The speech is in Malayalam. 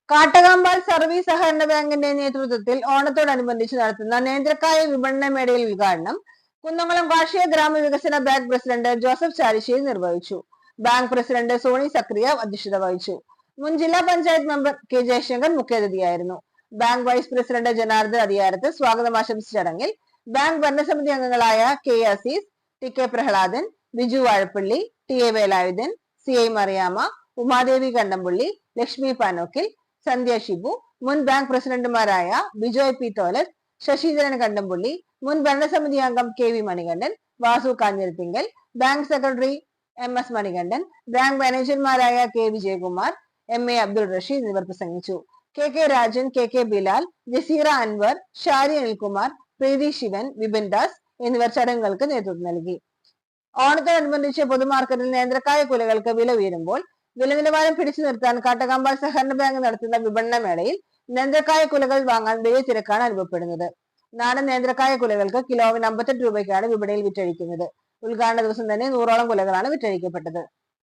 കാട്ടകാമ്പാൽ സർവീസ് സഹകരണ ബാങ്കിന്റെ നേതൃത്വത്തിൽ ഓണത്തോടനുബന്ധിച്ച് നടത്തുന്ന നേന്ത്രക്കായ വിപണന മേളയിൽ ഉദ്ഘാടനം കുന്നംകുളം കാർഷിക ഗ്രാമവികസന ബാങ്ക് പ്രസിഡന്റ് ജോസഫ് ചാലിശ്ശേരി നിർവഹിച്ചു. ബാങ്ക് പ്രസിഡന്റ് സോണി സക്രിയ അധ്യക്ഷത വഹിച്ചു. മുൻ ജില്ലാ പഞ്ചായത്ത് മെമ്പർ കെ ജയശങ്കർ മുഖ്യാതിഥിയായിരുന്നു. Bank vice president Janardhan Adhikarath സ്വാഗതം ആശംസിച്ച ചടങ്ങിൽ ബാങ്ക് ഭരണസമിതി അംഗങ്ങളായ K Azeez, T K Prahladan, Biju Vazhappally, T A Velayudhan, C I Mariyamma, Umadevi Kandampully, Lakshmi Panokkil, Sandhya Shibu, മുൻ ബാങ്ക് പ്രസിഡന്റുമാരായ ബിജോയ് പി തോലസ്, ശശിധരൻ കണ്ടംപുള്ളി, മുൻ ഭരണസമിതി അംഗം K V Manikandan, Vasu Kanjirathingal, bank secretary M S Manikandan, bank മാനേജർമാരായ K Vijayakumar, M A Abdul Rasheed എന്നിവർ പ്രസംഗിച്ചു. K K Rajan, K K Bilal, Jaseera Anwar, Shari Anilkumar, Preethi Sivan, Vipin Das എന്നിവർ ചടങ്ങുകൾക്ക് നേതൃത്വം നൽകി. ഓണത്തോടനുബന്ധിച്ച് പൊതുമാർക്കറ്റിൽ നേന്ത്രക്കായ കുലകൾക്ക് വില ഉയരുമ്പോൾ വില നിലവാരം പിടിച്ചു നിർത്താൻ കാട്ടകാമ്പാൽ സഹകരണ ബാങ്ക് നടത്തുന്ന വിപണന മേളയിൽ നേന്ത്രക്കായ കുലകൾ വാങ്ങാൻ വലിയ തിരക്കാണ് അനുഭവപ്പെടുന്നത്. നാടൻ നേന്ത്രക്കായ കുലകൾക്ക് കിലോവിന് 58 രൂപയ്ക്കാണ് വിപണിയിൽ വിറ്റഴിക്കുന്നത്. ഉദ്ഘാടന ദിവസം തന്നെ 100ഓളം കുലകളാണ് വിറ്റഴിക്കപ്പെട്ടത്.